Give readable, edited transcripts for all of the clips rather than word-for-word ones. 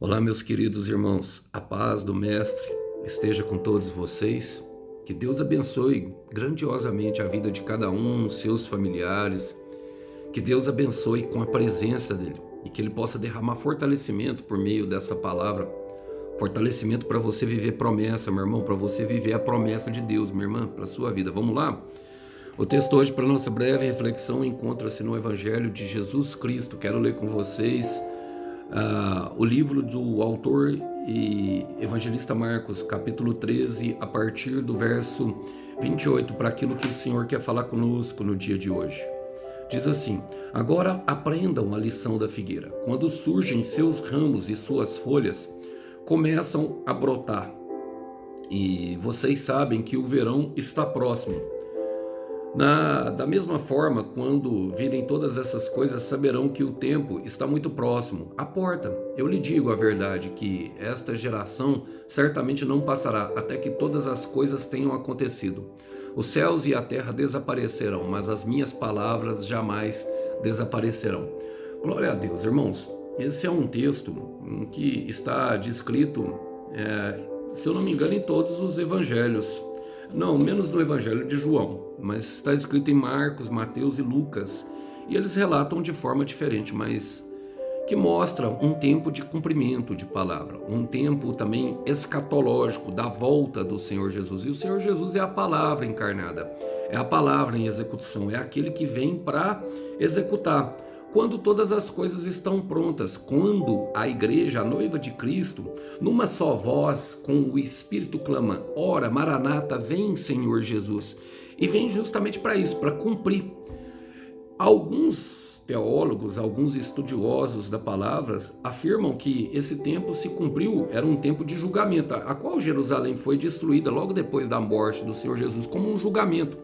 Olá, meus queridos irmãos, a paz do Mestre esteja com todos vocês. Que Deus abençoe grandiosamente a vida de cada um, seus familiares. Que Deus abençoe com a presença dEle e que Ele possa derramar fortalecimento por meio dessa palavra. Fortalecimento para você viver promessa, meu irmão, para você viver a promessa de Deus, minha irmã, para a sua vida. Vamos lá? O texto hoje para nossa breve reflexão encontra-se no Evangelho de Jesus Cristo. Quero ler com vocês o livro do autor e evangelista Marcos, capítulo 13, a partir do verso 28, para aquilo que o Senhor quer falar conosco no dia de hoje. Diz assim: agora aprendam a lição da figueira. Quando surgem seus ramos e suas folhas, começam a brotar. E vocês sabem que o verão está próximo. Da mesma forma, quando virem todas essas coisas, saberão que o tempo está muito próximo, à porta. Eu lhe digo a verdade, que esta geração certamente não passará até que todas as coisas tenham acontecido. Os céus e a terra desaparecerão, mas as minhas palavras jamais desaparecerão. Glória a Deus, irmãos. Esse é um texto em que está descrito, se eu não me engano, em todos os evangelhos. Não, menos no Evangelho de João, mas está escrito em Marcos, Mateus e Lucas. E eles relatam de forma diferente, mas que mostra um tempo de cumprimento de palavra, um tempo também escatológico da volta do Senhor Jesus. E o Senhor Jesus é a palavra encarnada, é a palavra em execução, é aquele que vem para executar. Quando todas as coisas estão prontas, quando a igreja, a noiva de Cristo, numa só voz, com o Espírito clama: ora, Maranata, vem Senhor Jesus. E vem justamente para isso, para cumprir. Alguns teólogos, alguns estudiosos da palavra afirmam que esse tempo se cumpriu, era um tempo de julgamento, a qual Jerusalém foi destruída logo depois da morte do Senhor Jesus, como um julgamento.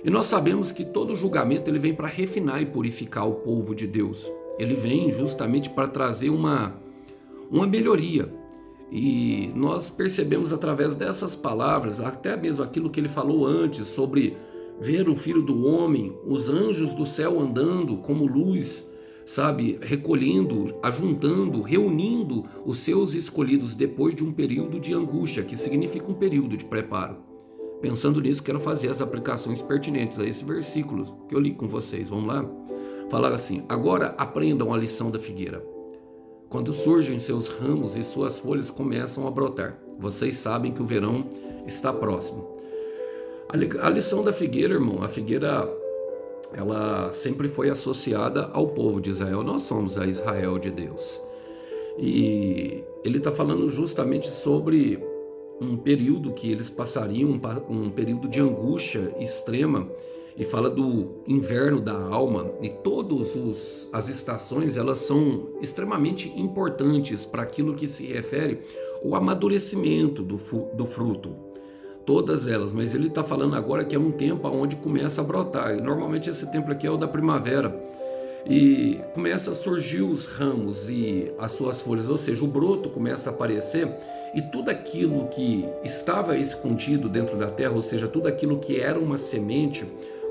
E nós sabemos que todo julgamento ele vem para refinar e purificar o povo de Deus. Ele vem justamente para trazer uma melhoria. E nós percebemos através dessas palavras, até mesmo aquilo que ele falou antes, sobre ver o Filho do Homem, os anjos do céu andando como luz, sabe, recolhendo, ajuntando, reunindo os seus escolhidos depois de um período de angústia, que significa um período de preparo. Pensando nisso, quero fazer as aplicações pertinentes a esse versículo que eu li com vocês. Vamos lá? Falar assim: agora aprendam a lição da figueira. Quando surgem seus ramos e suas folhas começam a brotar, vocês sabem que o verão está próximo. A lição da figueira, irmão, a figueira, ela sempre foi associada ao povo de Israel. Nós somos a Israel de Deus. E ele está falando justamente sobre um período que eles passariam, um período de angústia extrema, e fala do inverno da alma. E todas as estações, elas são extremamente importantes para aquilo que se refere ao amadurecimento do fruto. Todas elas, mas ele está falando agora que é um tempo onde começa a brotar, e normalmente esse tempo aqui é o da primavera, e começa a surgir os ramos e as suas folhas, ou seja, o broto começa a aparecer, e tudo aquilo que estava escondido dentro da terra, ou seja, tudo aquilo que era uma semente,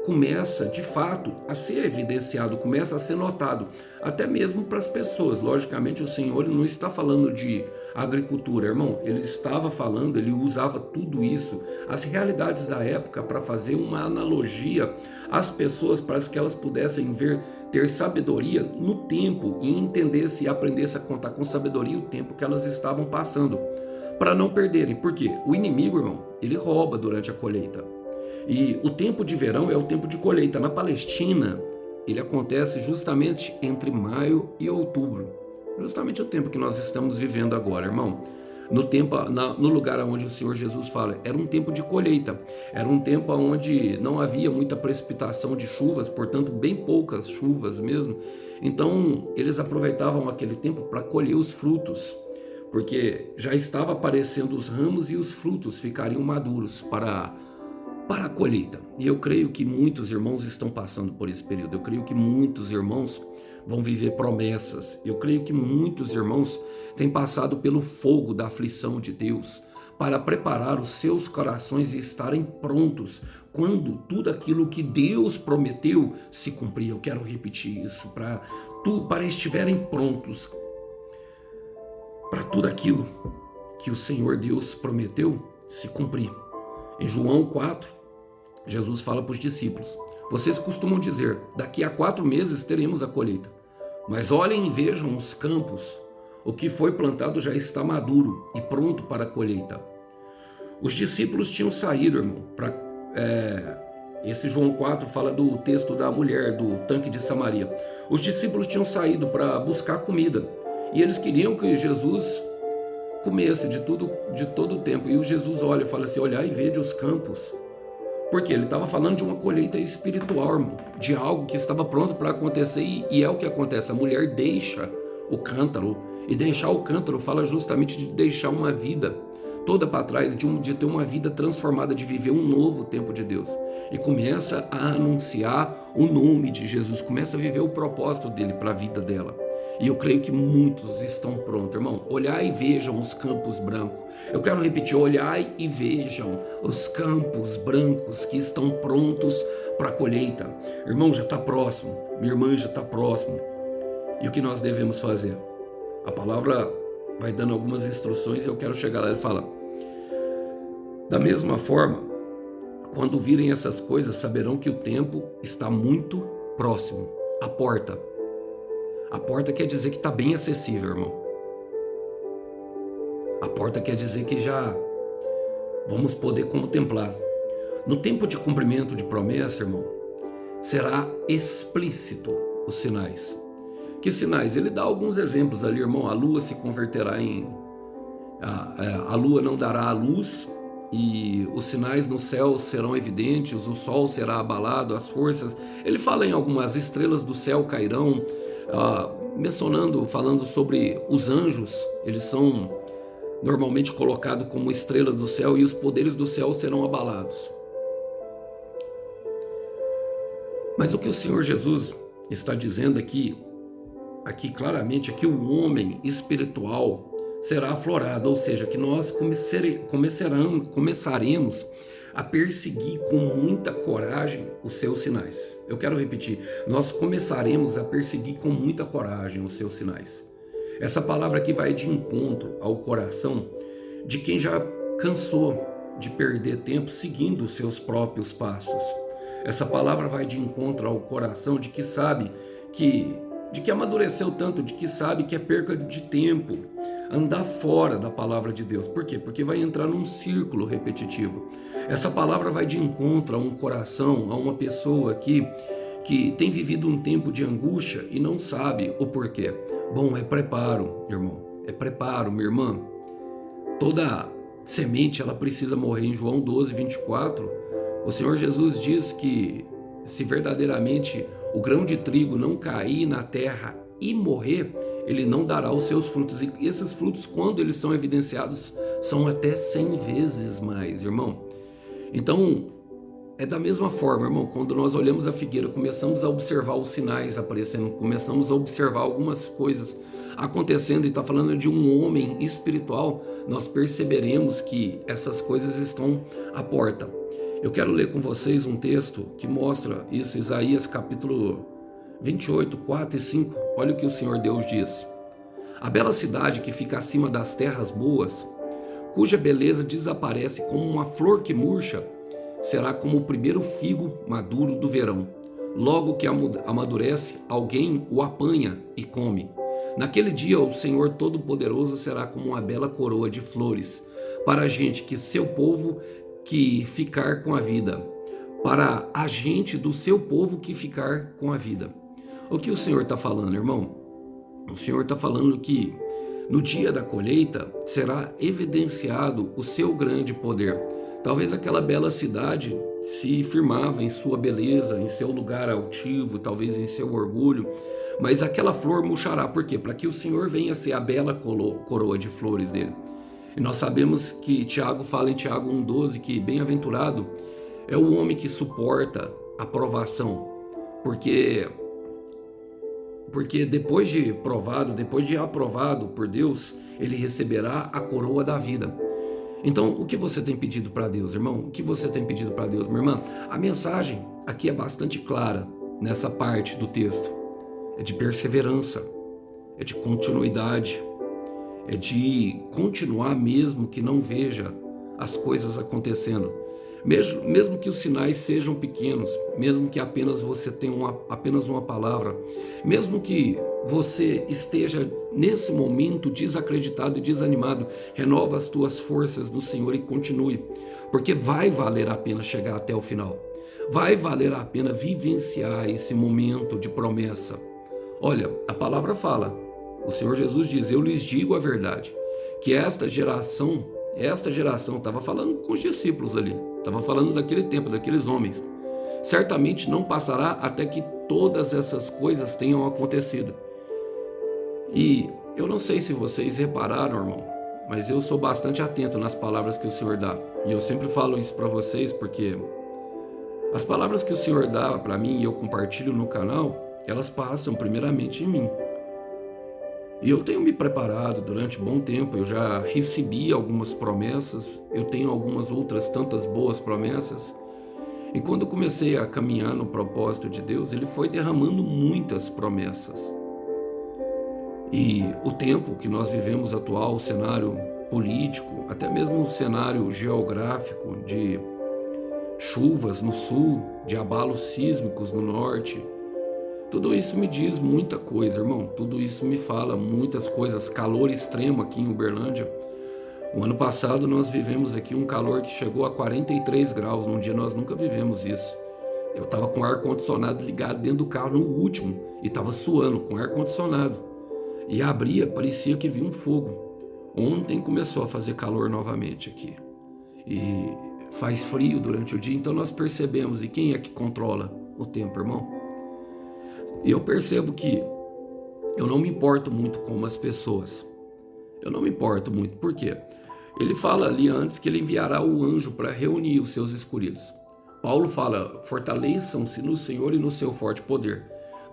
começa de fato a ser evidenciado, começa a ser notado, até mesmo para as pessoas. Logicamente o Senhor não está falando de agricultura, irmão, ele estava falando, ele usava tudo isso, as realidades da época, para fazer uma analogia às pessoas, para que elas pudessem ver, ter sabedoria no tempo e entendesse e aprendesse a contar com sabedoria o tempo que elas estavam passando, para não perderem. Porque o inimigo, irmão, ele rouba durante a colheita. E o tempo de verão é o tempo de colheita. Na Palestina, ele acontece justamente entre maio e outubro. Justamente o tempo que nós estamos vivendo agora, irmão. No lugar onde o Senhor Jesus fala, era um tempo de colheita. Era um tempo onde não havia muita precipitação de chuvas, portanto, bem poucas chuvas mesmo. Então, eles aproveitavam aquele tempo para colher os frutos, porque já estava aparecendo os ramos e os frutos ficariam maduros para a colheita. E eu creio que muitos irmãos estão passando por esse período. Eu creio que muitos irmãos vão viver promessas. Eu creio que muitos irmãos têm passado pelo fogo da aflição de Deus para preparar os seus corações e estarem prontos quando tudo aquilo que Deus prometeu se cumprir. Eu quero repetir isso, para estiverem prontos para tudo aquilo que o Senhor Deus prometeu se cumprir. Em João 4, Jesus fala para os discípulos: vocês costumam dizer, daqui a 4 meses teremos a colheita. Mas olhem e vejam os campos. O que foi plantado já está maduro e pronto para a colheita. Os discípulos tinham saído, irmão. Esse João 4 fala do texto da mulher, do tanque de Samaria. Os discípulos tinham saído para buscar comida. E eles queriam que Jesus comesse de todo o tempo. E o Jesus olha e fala assim: olhai e vede os campos. Porque ele estava falando de uma colheita espiritual, irmão, de algo que estava pronto para acontecer, e é o que acontece. A mulher deixa o cântaro, e deixar o cântaro fala justamente de deixar uma vida toda para trás, de ter uma vida transformada, de viver um novo tempo de Deus. E começa a anunciar o nome de Jesus, começa a viver o propósito dele para a vida dela. E eu creio que muitos estão prontos, irmão. Olhai e vejam os campos brancos. Eu quero repetir: olhai e vejam os campos brancos que estão prontos para a colheita. Irmão, já está próximo. Minha irmã, já está próximo. E o que nós devemos fazer? A palavra vai dando algumas instruções e eu quero chegar lá. Ele fala: da mesma forma, quando virem essas coisas, saberão que o tempo está muito próximo. A porta. A porta quer dizer que está bem acessível, irmão. A porta quer dizer que já vamos poder contemplar. No tempo de cumprimento de promessa, irmão, será explícito os sinais. Que sinais? Ele dá alguns exemplos ali, irmão. A lua se converterá em... A lua não dará a luz, e os sinais no céu serão evidentes, o sol será abalado, as forças... Ele fala em algumas estrelas do céu cairão, falando sobre os anjos. Eles são normalmente colocados como estrela do céu, e os poderes do céu serão abalados. Mas o que o Senhor Jesus está dizendo aqui claramente, é que o homem espiritual será aflorado, ou seja, que nós começaremos a perseguir com muita coragem os seus sinais. Eu quero repetir: nós começaremos a perseguir com muita coragem os seus sinais. Essa palavra aqui vai de encontro ao coração de quem já cansou de perder tempo seguindo os seus próprios passos. Essa palavra vai de encontro ao coração de que sabe de que amadureceu tanto, de que sabe que é perca de tempo andar fora da palavra de Deus. Por quê? Porque vai entrar num círculo repetitivo. Essa palavra vai de encontro a um coração, a uma pessoa que tem vivido um tempo de angústia e não sabe o porquê. Bom, é preparo, irmão. É preparo, minha irmã. Toda semente, ela precisa morrer. Em João 12, 24, o Senhor Jesus diz que se verdadeiramente o grão de trigo não cair na terra e morrer, ele não dará os seus frutos. E esses frutos, quando eles são evidenciados, são até 100 vezes mais, irmão. Então, é da mesma forma, irmão, quando nós olhamos a figueira, começamos a observar os sinais aparecendo, começamos a observar algumas coisas acontecendo, e está falando de um homem espiritual, nós perceberemos que essas coisas estão à porta. Eu quero ler com vocês um texto que mostra isso, Isaías capítulo 28, 4 e 5. Olha o que o Senhor Deus diz: a bela cidade que fica acima das terras boas, cuja beleza desaparece como uma flor que murcha, será como o primeiro figo maduro do verão. Logo que amadurece, alguém o apanha e come. Naquele dia o Senhor Todo-Poderoso será como uma bela coroa de flores para a gente que seu povo que ficar com a vida, para a gente do seu povo que ficar com a vida. O que o Senhor está falando, irmão? O Senhor está falando que no dia da colheita será evidenciado o seu grande poder. Talvez aquela bela cidade se firmava em sua beleza, em seu lugar altivo, talvez em seu orgulho, mas aquela flor murchará. Por quê? Para que o Senhor venha ser a bela coroa de flores dele. E nós sabemos que Tiago fala em Tiago 1,12 que bem-aventurado é o homem que suporta a provação, porque depois de provado, depois de aprovado por Deus, ele receberá a coroa da vida. Então, o que você tem pedido para Deus, irmão? O que você tem pedido para Deus, minha irmã? A mensagem aqui é bastante clara nessa parte do texto. É de perseverança, é de continuidade, é de continuar mesmo que não veja as coisas acontecendo. Mesmo que os sinais sejam pequenos, mesmo que apenas você tenha apenas uma palavra, mesmo que você esteja nesse momento desacreditado e desanimado, renova as tuas forças no Senhor e continue, porque vai valer a pena chegar até o final. Vai valer a pena vivenciar esse momento de promessa. Olha, a palavra fala, o Senhor Jesus diz: eu lhes digo a verdade, que esta geração, estava falando com os discípulos ali, estava falando daquele tempo, daqueles homens, certamente não passará até que todas essas coisas tenham acontecido. E eu não sei se vocês repararam, irmão, mas eu sou bastante atento nas palavras que o Senhor dá. E eu sempre falo isso para vocês porque as palavras que o Senhor dá para mim e eu compartilho no canal, elas passam primeiramente em mim. E eu tenho me preparado durante bom tempo, eu já recebi algumas promessas, eu tenho algumas outras tantas boas promessas. E quando eu comecei a caminhar no propósito de Deus, Ele foi derramando muitas promessas. E o tempo que nós vivemos atual, o cenário político, até mesmo o cenário geográfico de chuvas no sul, de abalos sísmicos no norte, tudo isso me diz muita coisa, irmão. Tudo isso me fala muitas coisas. Calor extremo aqui em Uberlândia. O ano passado nós vivemos aqui um calor que chegou a 43 graus. Num dia nós nunca vivemos isso. Eu estava com o ar-condicionado ligado dentro do carro no último e estava suando com ar-condicionado. E abria, parecia que vinha um fogo. Ontem começou a fazer calor novamente aqui. E faz frio durante o dia, então nós percebemos. E quem é que controla o tempo, irmão? E eu percebo que eu não me importo muito com as pessoas. Eu não me importo muito. Por quê? Ele fala ali antes que ele enviará o anjo para reunir os seus escolhidos. Paulo fala: fortaleçam-se no Senhor e no seu forte poder.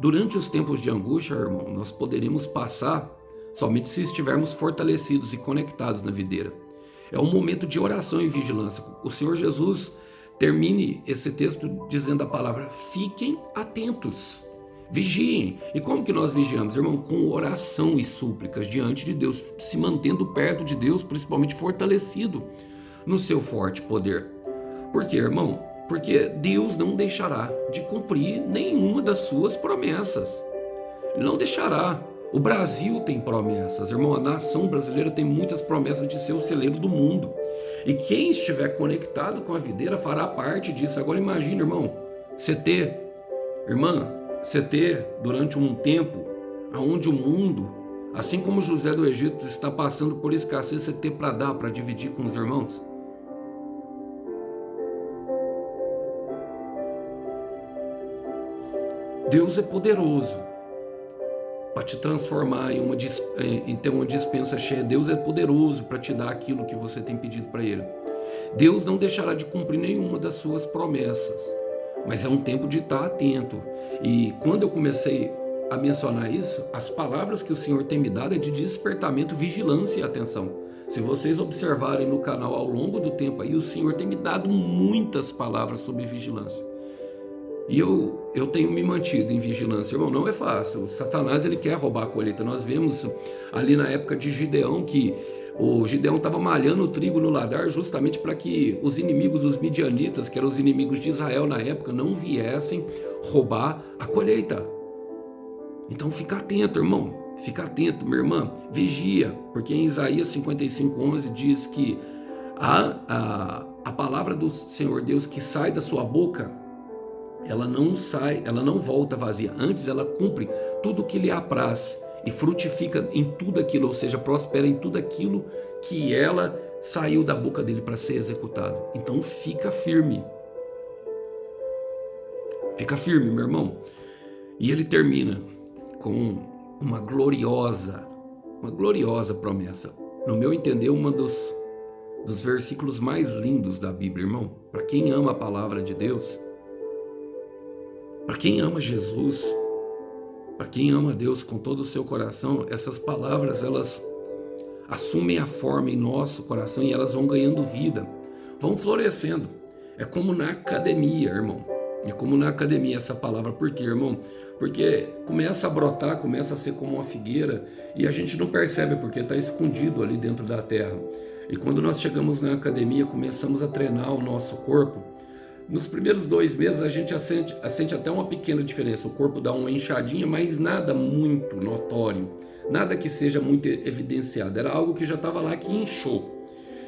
Durante os tempos de angústia, irmão, nós poderemos passar somente se estivermos fortalecidos e conectados na videira. É um momento de oração e vigilância. O Senhor Jesus termine esse texto dizendo a palavra: fiquem atentos. Vigiem. E como que nós vigiamos, irmão? Com oração e súplicas diante de Deus, se mantendo perto de Deus, principalmente fortalecido no seu forte poder. Por quê, irmão? Porque Deus não deixará de cumprir nenhuma das suas promessas. Ele não deixará. O Brasil tem promessas, irmão. A nação brasileira tem muitas promessas de ser o celeiro do mundo. E quem estiver conectado com a videira fará parte disso. Agora imagine, irmão, você ter, irmã, você ter durante um tempo onde o mundo, assim como José do Egito está passando por escassez, você ter para dar, para dividir com os irmãos. Deus é poderoso para te transformar em ter uma dispensa cheia. Deus é poderoso para te dar aquilo que você tem pedido para Ele. Deus não deixará de cumprir nenhuma das suas promessas. Mas é um tempo de estar atento. E quando eu comecei a mencionar isso, as palavras que o Senhor tem me dado é de despertamento, vigilância e atenção. Se vocês observarem no canal ao longo do tempo aí, o Senhor tem me dado muitas palavras sobre vigilância. E eu tenho me mantido em vigilância. Irmão, não é fácil. O Satanás, ele quer roubar a colheita. Nós vemos ali na época de Gideão que o Gideão estava malhando o trigo no ladar justamente para que os inimigos, os midianitas, que eram os inimigos de Israel na época, não viessem roubar a colheita. Então fica atento, irmão. Fica atento, minha irmã. Vigia, porque em Isaías 55:11 diz que a palavra do Senhor Deus que sai da sua boca, ela não volta vazia. Antes ela cumpre tudo o que lhe apraz e frutifica em tudo aquilo, ou seja, prospera em tudo aquilo que ela saiu da boca dele para ser executado. Então fica firme. Fica firme, meu irmão. E ele termina com uma gloriosa promessa. No meu entender, uma dos versículos mais lindos da Bíblia, irmão. Para quem ama a palavra de Deus, para quem ama Jesus, para quem ama Deus com todo o seu coração, essas palavras, elas assumem a forma em nosso coração e elas vão ganhando vida, vão florescendo. É como na academia, irmão. E como na academia essa palavra, por quê, irmão? Porque começa a brotar, começa a ser como uma figueira e a gente não percebe porque está escondido ali dentro da terra. E quando nós chegamos na academia, começamos a treinar o nosso corpo. Nos primeiros 2 meses a gente sente até uma pequena diferença. O corpo dá uma inchadinha, mas nada muito notório, nada que seja muito evidenciado. Era algo que já estava lá que inchou.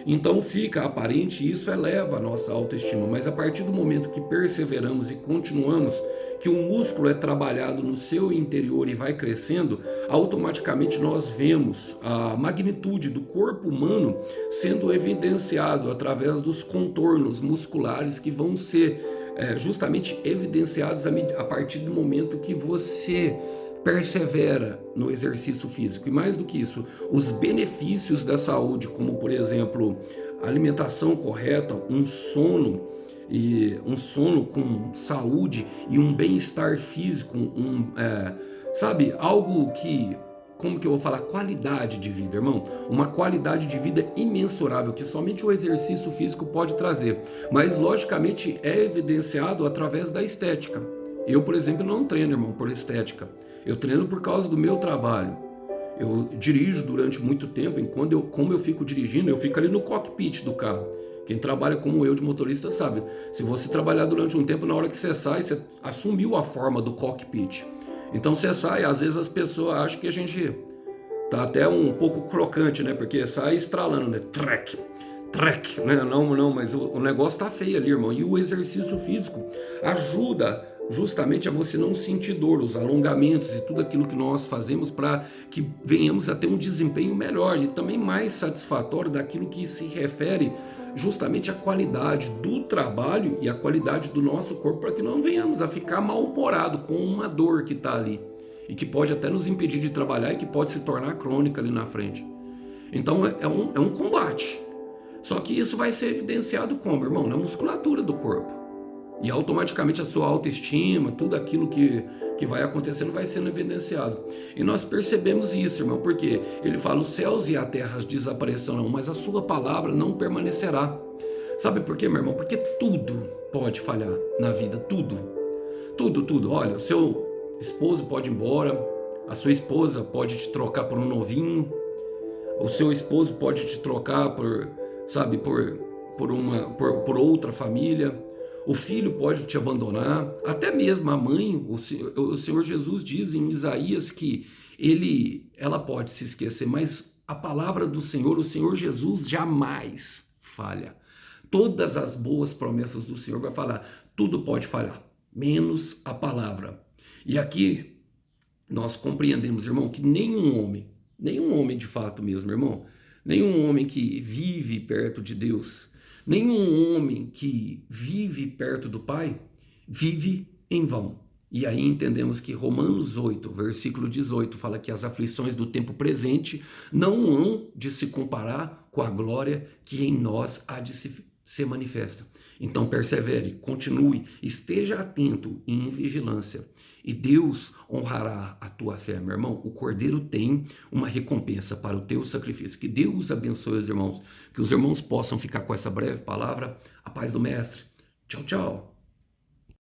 Então fica aparente e isso eleva a nossa autoestima, mas a partir do momento que perseveramos e continuamos, que o músculo é trabalhado no seu interior e vai crescendo, automaticamente nós vemos a magnitude do corpo humano sendo evidenciado através dos contornos musculares que vão ser justamente evidenciados a partir do momento que você persevera no exercício físico. E mais do que isso, os benefícios da saúde, como por exemplo, a alimentação correta, um sono com saúde e um bem-estar físico, sabe, algo que, como que eu vou falar, qualidade de vida, irmão, uma qualidade de vida imensurável que somente o exercício físico pode trazer, mas logicamente é evidenciado através da estética. Eu, por exemplo, não treino, irmão, por estética. Eu treino por causa do meu trabalho. Eu dirijo durante muito tempo, e como eu fico dirigindo, eu fico ali no cockpit do carro. Quem trabalha como eu de motorista sabe. Se você trabalhar durante um tempo, na hora que você sai, você assumiu a forma do cockpit. Então você sai, às vezes as pessoas acham que a gente tá até um pouco crocante, né? Porque sai estralando, né? Trek, né? Não, mas o negócio tá feio ali, irmão. E o exercício físico ajuda justamente a você não sentir dor, os alongamentos e tudo aquilo que nós fazemos para que venhamos a ter um desempenho melhor e também mais satisfatório daquilo que se refere justamente à qualidade do trabalho e à qualidade do nosso corpo, para que não venhamos a ficar mal-humorado com uma dor que está ali e que pode até nos impedir de trabalhar e que pode se tornar crônica ali na frente. Então é um combate. Só que isso vai ser evidenciado como, irmão? Na musculatura do corpo. E automaticamente a sua autoestima, tudo aquilo que vai acontecendo vai sendo evidenciado. E nós percebemos isso, irmão, porque ele fala: os céus e a terra desaparecerão, mas a sua palavra não permanecerá. Sabe por quê, meu irmão? Porque tudo pode falhar na vida, tudo. Tudo. Olha, o seu esposo pode ir embora, a sua esposa pode te trocar por um novinho, o seu esposo pode te trocar por outra família. O filho pode te abandonar, até mesmo a mãe. O Senhor Jesus diz em Isaías que ela pode se esquecer, mas a palavra do Senhor, o Senhor Jesus jamais falha. Todas as boas promessas do Senhor vai falar, tudo pode falhar, menos a palavra. E aqui nós compreendemos, irmão, que nenhum homem de fato mesmo, irmão, nenhum homem que vive perto de Deus, nenhum homem que vive perto do Pai, vive em vão. E aí entendemos que Romanos 8, versículo 18, fala que as aflições do tempo presente não hão de se comparar com a glória que em nós há de se manifesta. Então persevere, continue, esteja atento e em vigilância. E Deus honrará a tua fé, meu irmão. O Cordeiro tem uma recompensa para o teu sacrifício. Que Deus abençoe os irmãos. Que os irmãos possam ficar com essa breve palavra. A paz do Mestre. Tchau, tchau.